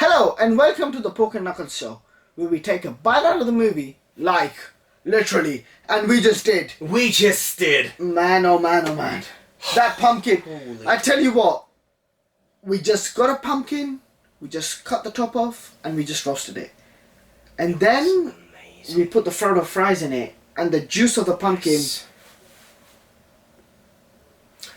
Hello and welcome to the Poker Knuckles Show, where we take a bite out of the movie, like, literally, and we just did. We just did. Man, oh man, oh man. That pumpkin. Holy I tell you what, we just got a pumpkin, we just cut the top off, and we just roasted it. And then we put the Frodo fries in it, and the juice of the pumpkin.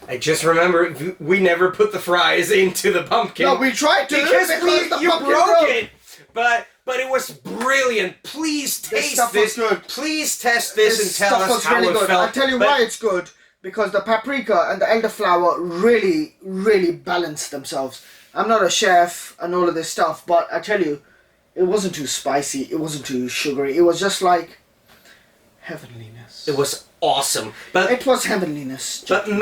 I just remember we never put the fries into the pumpkin. No, we tried to because the you pumpkin broke broke. it. But it was brilliant. Please taste stuff this. was good. Please test this and tell stuff us was how really it good. felt. I'll tell you But why it's good. Because the paprika and the elderflower really, really balanced themselves. I'm not a chef and all of this stuff, but I tell you, it wasn't too spicy, it wasn't too sugary, it was just like heavenliness. It was awesome. But It was heavenliness. but And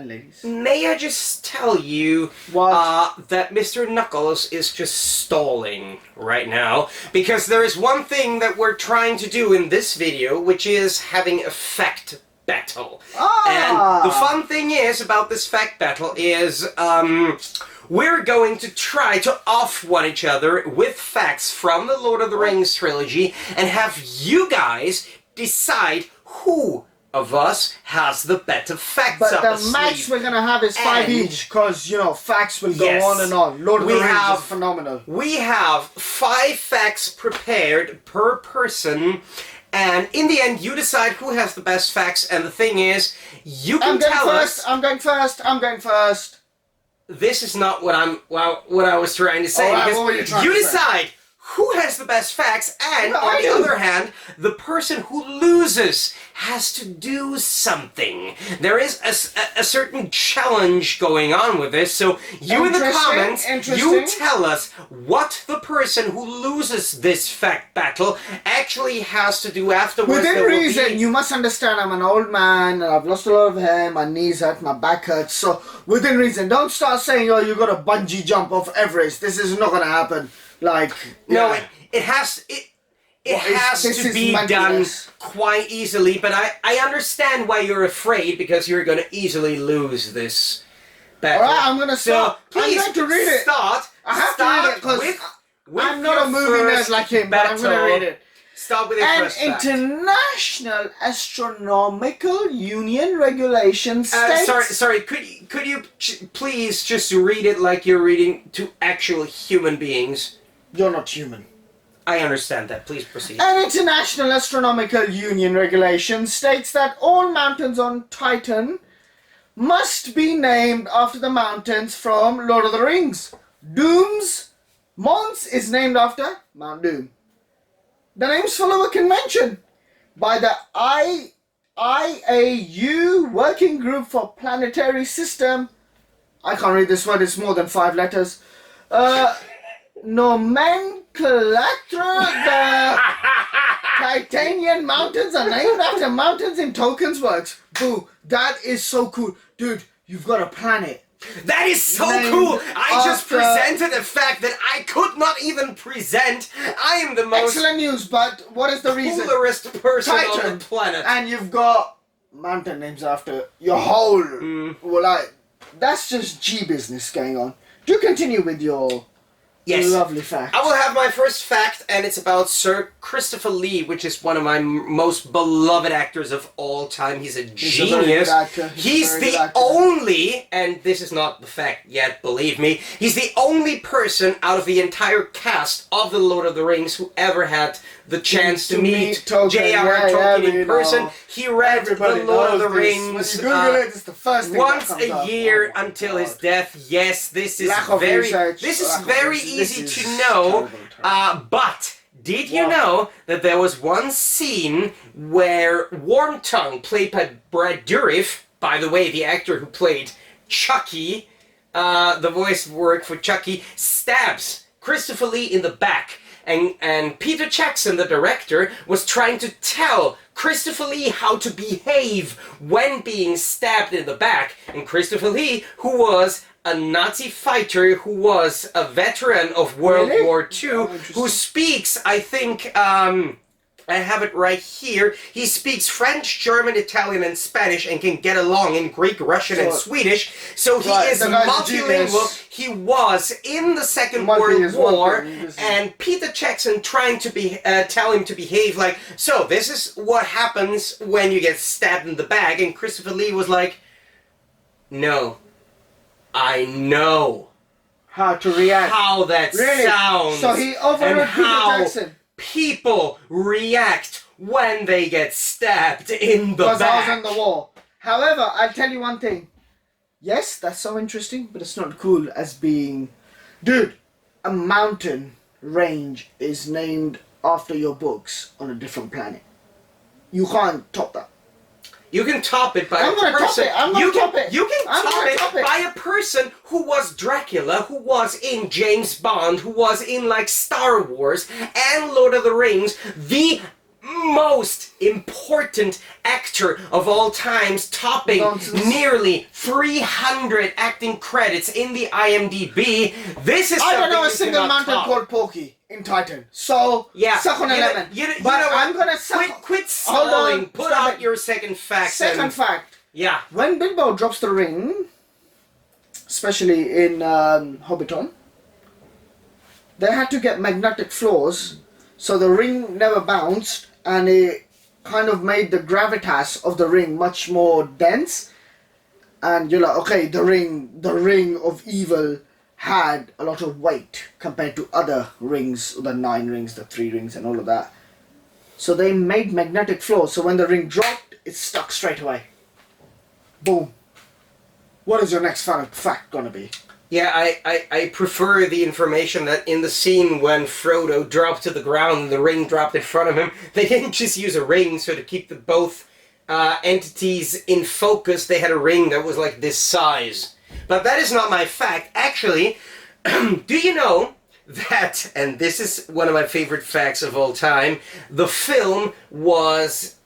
ladies. may I just tell you that Mr. Knuckles is just stalling right now, because there is one thing that we're trying to do in this video, which is having a fact battle. And the fun thing is about this fact battle is we're going to try to off one each other with facts from the Lord of the Rings trilogy and have you guys decide who of us has the better facts But up the the max sleeve. we're gonna have is 5 And- each, because, you know, facts will go Yes. on and on. Lord of the We Rings have- is phenomenal. We have 5 facts prepared per person, and in the end you decide who has the best facts, and the thing is, you can I'm going tell first, us... I'm going first. This is not what I was trying to say, Alright, because what were you trying to say? decide who has the best facts, and No, on I the do. other hand, the person who loses has to do something. There is a certain challenge going on with this, so you in the comments, you tell us what the person who loses this fact battle actually has to do afterwards. Within There will reason, be- you must understand I'm an old man and I've lost a lot of hair, my knees hurt, my back hurts, so within reason, don't start saying, oh, you got to bungee jump off Everest. This is not going to happen. Like, No, yeah. it has this to is be done madness. quite easily, but I understand why you're afraid, because you're going to easily lose this battle. Alright, I'm going to start. So please I'm going to read it. Start. I have start to read it because with I'm not your a movie nerd first like him, but I'm going to battle. read it. Start with your An first fact. International Astronomical Union regulation states... Sorry. Could you please just read it like you're reading to actual human beings? You're not human. I understand that. Please proceed. An International Astronomical Union regulation states that all mountains on Titan must be named after the mountains from Lord of the Rings. Doom's Mons is named after Mount Doom. The names follow a convention by the IAU Working Group for Planetary System. I can't read this word, it's more than 5 letters. Nomenclature. The Titanian mountains are named after mountains in Tolkien's works. Boo, that is so cool. Dude, you've got a planet. That is so Named cool! I just after- presented a fact that I could not even present. I am the most Excellent news, but what is the reason? coolest person Titan. on the planet. And you've got mountain names after your whole... Well, that's just G business going on. Do continue with your Yes. lovely fact. I will have my first fact, and it's about Sir Christopher Lee, which is one of my most beloved actors of all time. He's a He's a genius. very good actor. He's a very the good actor. only, and this is not the fact yet, believe me, he's the only person out of the entire cast of The Lord of the Rings who ever had the chance to meet Tolkien. J.R.R. Tolkien we in person. know. He read Everybody The Lord of the knows this. Rings When you Google it, it's the first thing once that comes a up. year Oh my until God. his death. Yes, this is Lack of very research, this is lack of very research. easy This to is know. terrible. But did you What? know that there was one scene where Wormtongue, played by Brad Dourif, by the way, the actor who played Chucky, the voice work for Chucky, stabs Christopher Lee in the back. And Peter Jackson, the director, was trying to tell Christopher Lee how to behave when being stabbed in the back. And Christopher Lee, who was a Nazi fighter, who was a veteran of World Really? War Oh, II, interesting. who speaks, I think, I have it right here. He speaks French, German, Italian, and Spanish, and can get along in Greek, Russian, and Swedish. So he is multilingual. He was in the Second World War, and Peter Jackson trying to tell him to behave like, so this is what happens when you get stabbed in the back, and Christopher Lee was like, no, I know how to react, how that sounds, so he overrode Peter Jackson. People react when they get stabbed in the back. Because I was on the wall. However, I'll tell you one thing. Yes, that's so interesting, but it's not cool as being... Dude, a mountain range is named after your books on a different planet. You can't top that. You can top it by a person. You can top it by a person who was Dracula, who was in James Bond, who was in like Star Wars and Lord of the Rings, the most important actor of all times, topping nearly 300 acting credits in the IMDb. This is I don't know a single mountain called Porky in Titan. So, yeah, suck on a lemon. But I'm gonna quit stalling. Put out your second fact. Second fact. Yeah. When Bilbo drops the ring, especially in Hobbiton, they had to get magnetic floors so the ring never bounced, and it kind of made the gravitas of the ring much more dense. And you're like, okay, the ring of evil had a lot of weight compared to other rings, the 9 rings, the 3 rings, and all of that. So they made magnetic floors, so when the ring dropped, it stuck straight away. Boom. What is your next fact gonna be? Yeah, I prefer the information that in the scene when Frodo dropped to the ground and the ring dropped in front of him, they didn't just use a ring, so to keep both entities in focus, they had a ring that was like this size. But that is not my fact. Actually, do you know that, and this is one of my favorite facts of all time, the film was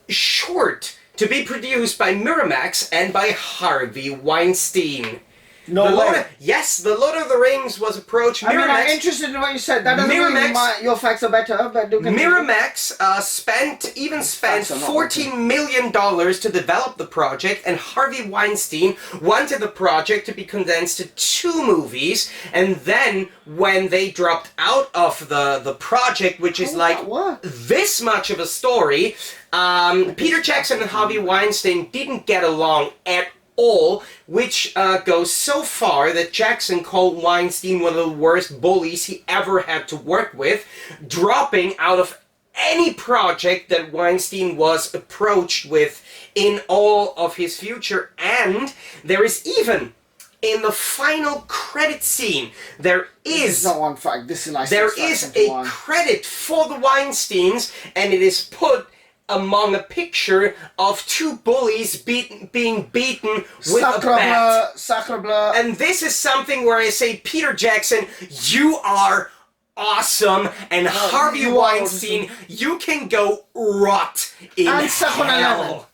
short to be produced by Miramax and by Harvey Weinstein. No way. Yes, The Lord of the Rings was approached. I mean, I'm interested in what you said. That doesn't mean your facts are better, but do continue. Miramax spent $14 million to develop the project, and Harvey Weinstein wanted the project to be condensed to 2 movies, and then when they dropped out of the project, which is like this much of a story, Peter Jackson and Harvey Weinstein didn't get along at all, which goes so far that Jackson called Weinstein one of the worst bullies he ever had to work with, dropping out of any project that Weinstein was approached with in all of his future. And there is even, in the final credit scene, there is not one fact. This is like there is a credit for the Weinsteins, and it is put among a picture of 2 bullies being beaten with a bat. Sacre bleu. And this is something where I say, Peter Jackson, you are awesome, and Harvey Weinstein, you can go rot in hell.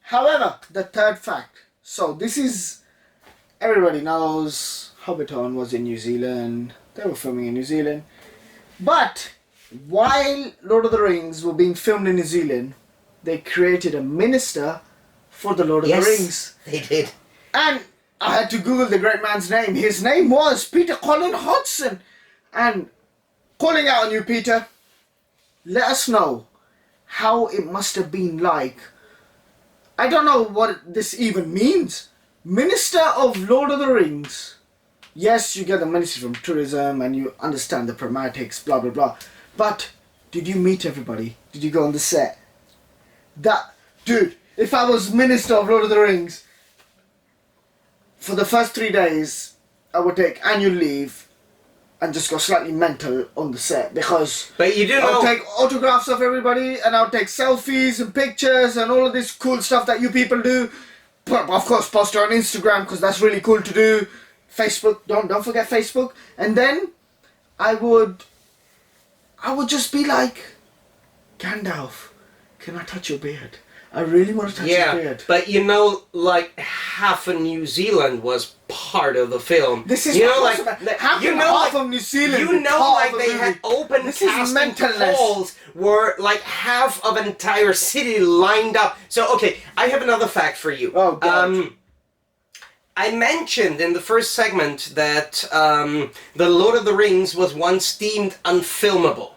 However, the third fact. So this is, everybody knows Hobbiton was in New Zealand. They were filming in New Zealand. But while Lord of the Rings were being filmed in New Zealand, they created a minister for the Lord of the Rings. They did. And I had to Google the great man's name. His name was Peter Colin Hodgson. And calling out on you, Peter, let us know how it must have been like. I don't know what this even means. Minister of Lord of the Rings. Yes, you get the Ministry from Tourism and you understand the pragmatics, blah, blah, blah. But did you meet everybody? Did you go on the set? Dude, if I was Minister of Lord of the Rings, for the first 3 days, I would take annual leave and just go slightly mental on the set, because I'll take autographs of everybody and I'll take selfies and pictures and all of this cool stuff that you people do. But of course, post it on Instagram because that's really cool to do. Facebook, don't forget Facebook. And then I would just be like, Gandalf, can I touch your beard? I really want to touch his Yeah, beard. but you know, like half of New Zealand was part of the film. This is you know, like half you and know, half like, of New Zealand. you is know, part like of the they had movie. open This is casting mentalness. calls where like half of an entire city lined up. So okay, I have another fact for you. Oh, God. I mentioned in the first segment that the Lord of the Rings was once deemed unfilmable.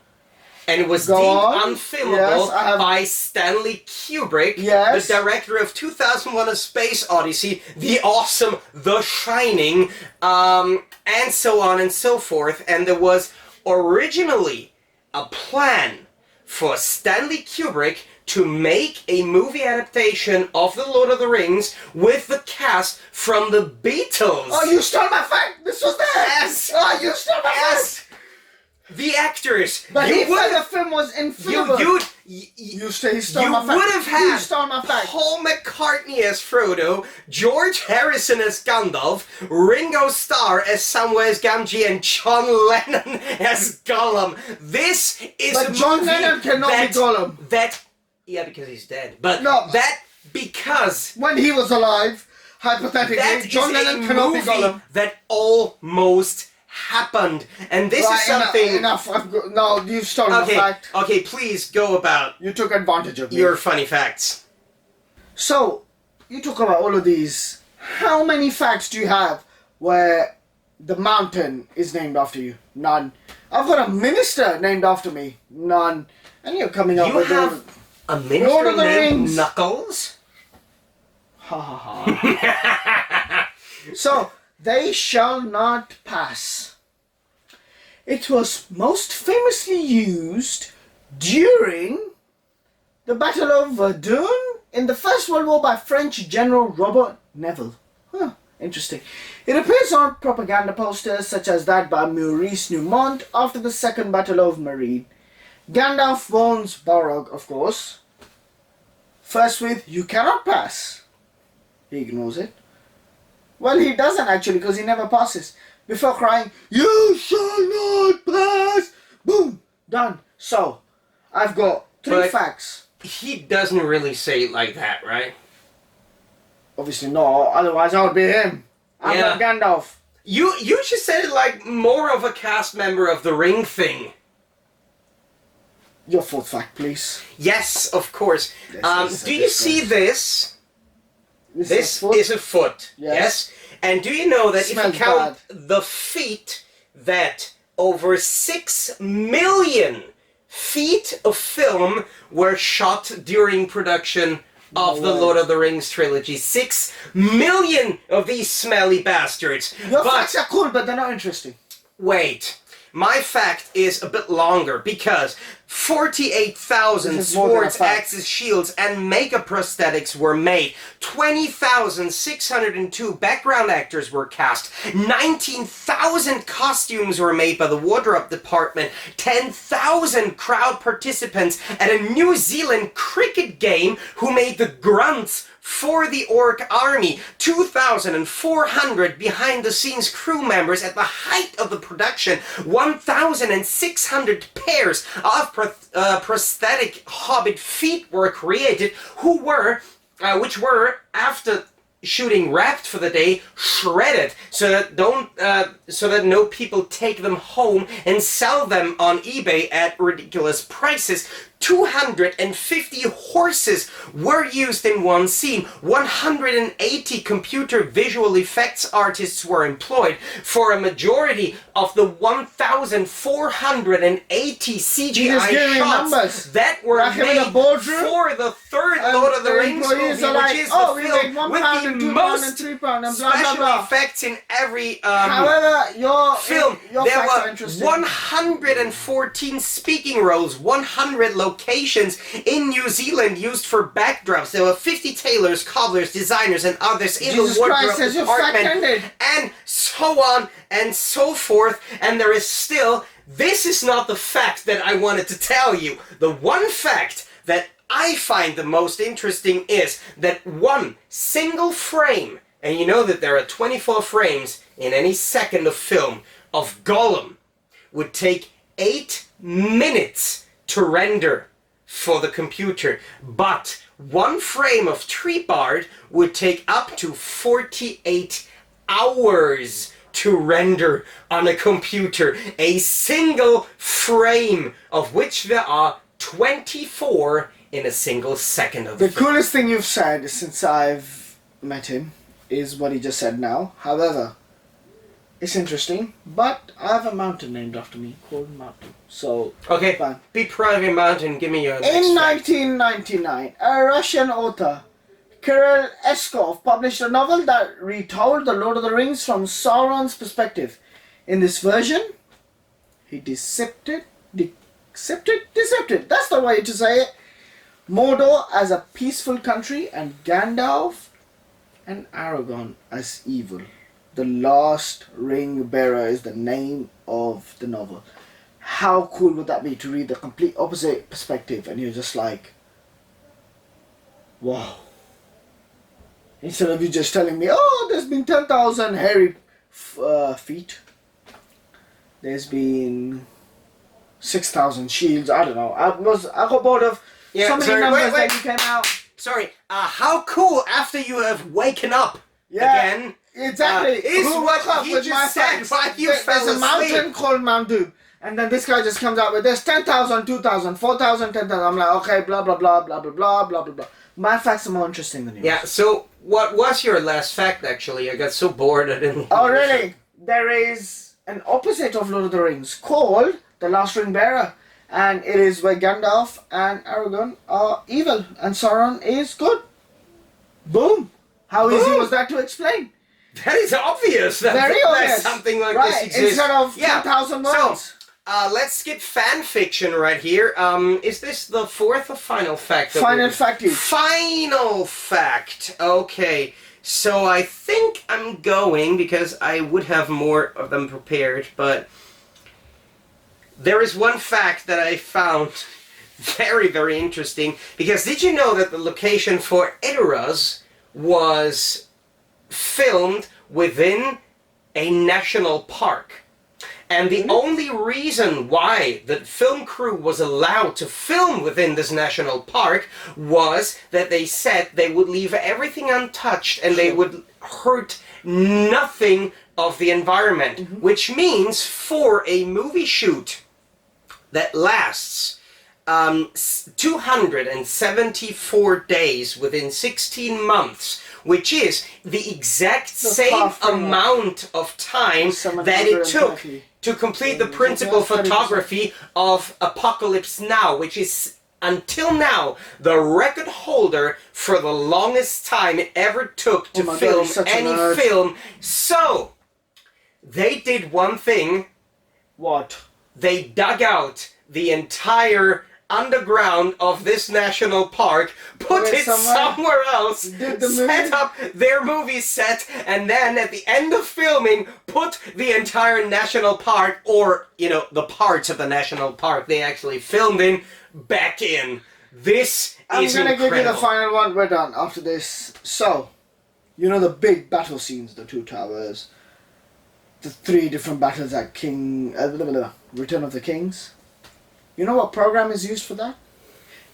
And it was Go deemed on. unfilmable Yes, I have- by Stanley Kubrick, Yes. the director of 2001: A Space Odyssey, the awesome The Shining, and so on and so forth. And there was originally a plan for Stanley Kubrick to make a movie adaptation of The Lord of the Rings with the cast from the Beatles. Oh, you stole my fact! This was there! Yes. Oh, you stole my Yes. fact! The actors. But you he would said the have. film was infilmable. You He stole you my fact. would have You had stole my fact. Paul McCartney as Frodo, George Harrison as Gandalf, Ringo Starr as Samwise Gamgee, and John Lennon as Gollum. This is But a John movie Lennon cannot be Gollum. Yeah, because he's dead. But No. because When he was alive, hypothetically, that John is Lennon a cannot be movie Gollum. that almost happened, and this is something. Enough. No, you stole my Okay, fact. okay, please go about You took advantage of me. your funny facts. So, you talk about all of these. How many facts do you have where the mountain is named after you? None. I've got a minister named after me. None. And you're coming up You with have a Lord minister of the named Rings. Knuckles? Ha ha ha. So, they shall not pass. It was most famously used during the Battle of Verdun in the First World War by French General Robert Neville. Huh, interesting. It appears on propaganda posters such as that by Maurice Neumont after the Second Battle of Marine. Gandalf warns Balrog, of course, first with, "You cannot pass." He ignores it. Well, he doesn't actually, because he never passes. Before crying, "You shall not pass!" Boom! Done. So, I've got three But- facts. He doesn't really say it like that, right? Obviously no, otherwise I would be him. I'm Yeah. not Gandalf. You just said it like more of a cast member of the Ring thing. Your fourth fact, please. Yes, of course. This is Do you see this? This foot. is a foot. Yes. Yes. And do you know that if Smells you count the feet, that over 6 million feet of film were shot during production of the way. Lord of the Rings trilogy. 6 million of these smelly bastards. Your But facts are cool, but they're not interesting. wait. My fact is a bit longer because 48,000 This is more than a swords, fact. axes, shields, and makeup prosthetics were made. 20,602 background actors were cast. 19,000 costumes were made by the wardrobe department. 10,000 crowd participants at a New Zealand cricket game who made the grunts for the Orc army. 2,400 behind-the-scenes crew members at the height of the production. 1,600 pairs of prosthetic hobbit feet were created, which were after shooting wrapped for the day, shredded so that no people take them home and sell them on eBay at ridiculous prices. 250 horses were used in one scene. 180 computer visual effects artists were employed for a majority of the 1,480 CGI giving me shots numbers. that were Like him in a made boardroom, for the third and Lord of the the Rings employees movie, are which like, is "Oh, the we film made £1 with and the £2 and most £3 and blah, blah, special blah." effects in every However, your film. your There facts are were interesting. 114 speaking roles, 100 locations in New Zealand used for backdrops. There were 50 tailors, cobblers, designers, and others in Jesus the wardrobe Christ, says your fact department, ended. and so on and so forth. And there is still. This is not the fact that I wanted to tell you. The one fact that I find the most interesting is that one single frame, and you know that there are 24 frames in any second of film, of Gollum would take 8 minutes to render for the computer. But one frame of tree bark would take up to 48 hours to render on a computer. A single frame, of which there are 24 in a single second of The film. coolest thing you've said since I've met him is what he just said now. However, it's interesting, but I have a mountain named after me called Mountain. So, Okay, fine. be proud of your mountain. Give me your next In fact. 1999, a Russian author, Kirill Eskov, published a novel that retold the Lord of the Rings from Sauron's perspective. In this version, he decepted, that's the way to say it, Mordor as a peaceful country and Gandalf and Aragorn as evil. The Last Ring Bearer is the name of the novel. How cool would that be to read the complete opposite perspective and you're just like, wow. Instead of you just telling me, oh, there's been 10,000 hairy feet. There's been 6,000 shields. I don't know. I got bored of so many numbers that you came out. Sorry, how cool after you have waken up Yeah, again. Exactly. Is Who what woke up he with just my said facts? while you There's fell a mountain asleep. called Mount Doom. And then this guy just comes out with there's 10,000, 2,000, 4,000, 10,000. I'm like, okay, blah, blah, blah, blah, blah, blah, blah, blah, blah. My facts are more interesting than yours. Yeah, so what was your last fact actually? I got so bored I didn't... Oh, really? There is an opposite of Lord of the Rings called The Last Ring Bearer. And it is where Gandalf and Aragorn are evil and Sauron is good. Boom. How easy was that to explain? That is obvious that Very that obvious. something like Right, this exists. instead of Yeah. 2,000 words. So, let's skip fan fiction right here. Is this the fourth or final fact? that Final we're- fact you. Final fact. Okay. So I think I'm going because I would have more of them prepared, but there is one fact that I found very, very interesting. Because did you know that the location for Edoras was filmed within a national park? And the only reason why the film crew was allowed to film within this national park was that they said they would leave everything untouched and they would hurt nothing of the environment. Which means for a movie shoot that lasts 274 days within 16 months, which is the exact same half from amount of time that it took 730. to complete the principal photography of Apocalypse Now, which is until now the record holder for the longest time it ever took to Oh my God, film he's such a any nerd. film. So they did one thing. What? They dug out the entire underground of this national park, put Wait, it somewhere? somewhere else, Did the set movie- up their movie set, and then at the end of filming, put the entire national park, or, you know, the parts of the national park they actually filmed in, back in. This I'm is gonna incredible. give you the final one. We're done after this. So, you know the big battle scenes, the two towers, the three different battles at Return of the Kings. You know what program is used for that?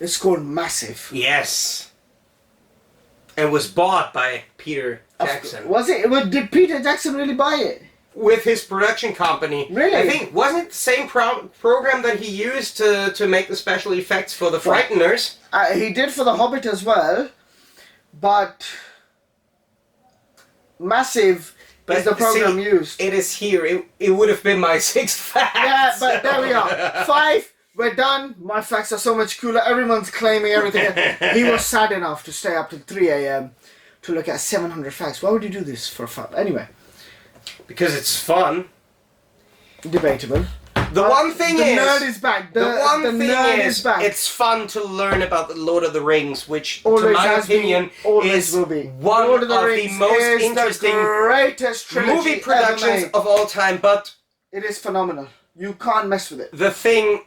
It's called Massive. Yes. It was bought by Peter Jackson. Was it? Did Peter Jackson really buy it? With his production company. Really? I think, wasn't it the same program that he used to make the special effects for the Frighteners? He did for The Hobbit as well, but Massive is the program see, used. It is here. It would have been my sixth fact. Yeah, but there we are. 5. We're done. My facts are so much cooler. Everyone's claiming everything. He was sad enough to stay up till 3 a.m. to look at 700 facts. Why would you do this for fun? Anyway, Because it's fun. debatable. The one thing the is... nerd is back. The one thing nerd is, is back. it's fun to learn about the Lord of the Rings, which, to Always my has been, opinion, always is will be. one Lord of of the the Rings most is interesting the greatest trilogy movie ever productions made. of all time. But It is phenomenal. You can't mess with it. the thing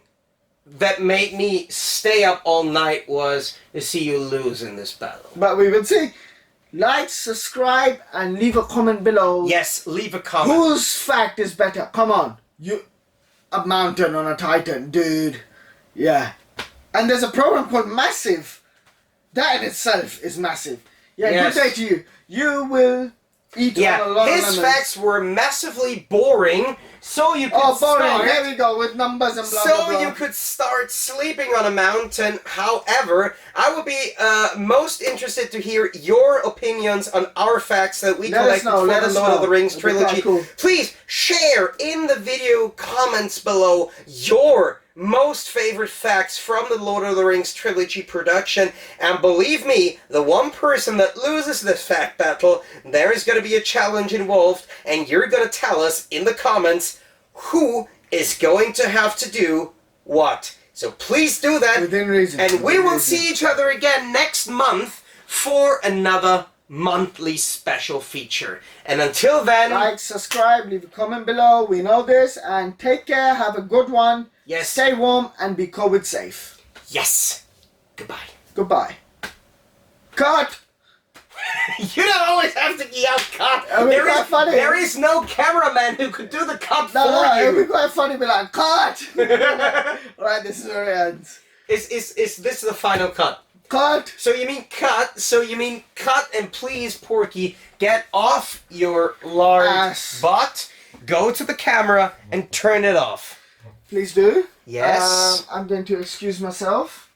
that made me stay up all night was to see you lose in this battle. But we will see. Like, subscribe, and leave a comment below. Yes, leave a comment. Whose fact is better? Come on. A mountain on a titan, dude. Yeah. And there's a program called Massive That in itself is massive. Yeah, Yes. good day to you. You will eat on a Yeah, lot of his lemons. facts were massively boring, so you could Oh, boring. start... Here we go with numbers and blah, So blah, blah. you could start sleeping on a mountain. However, I would be most interested to hear your opinions on our facts that we Let us collected know, for let the us Lord of know. the Rings That'd be trilogy. quite cool. Please share in the video comments below your most favorite facts from the Lord of the Rings trilogy production. And believe me, the one person that loses this fact battle, there is going to be a challenge involved, and you're going to tell us in the comments who is going to have to do what. So please do that. Within reason. And we Within will reason. see each other again next month for another monthly special feature. And until then, Like, subscribe, leave a comment below. We know this. And take care. Have a good one. yes, Stay warm and be COVID safe. yes, goodbye. Goodbye. Cut! You don't always have to yell cut. It would be quite funny. There is no cameraman who could do the cut No, for it would be you. quite funny. Be like, cut! Alright, this is where it ends. Is this the final cut? Cut! So you mean cut, so you mean cut, and please, Porky, get off your large Ass. butt, go to the camera, and turn it off. Please do. Yes. I'm going to excuse myself.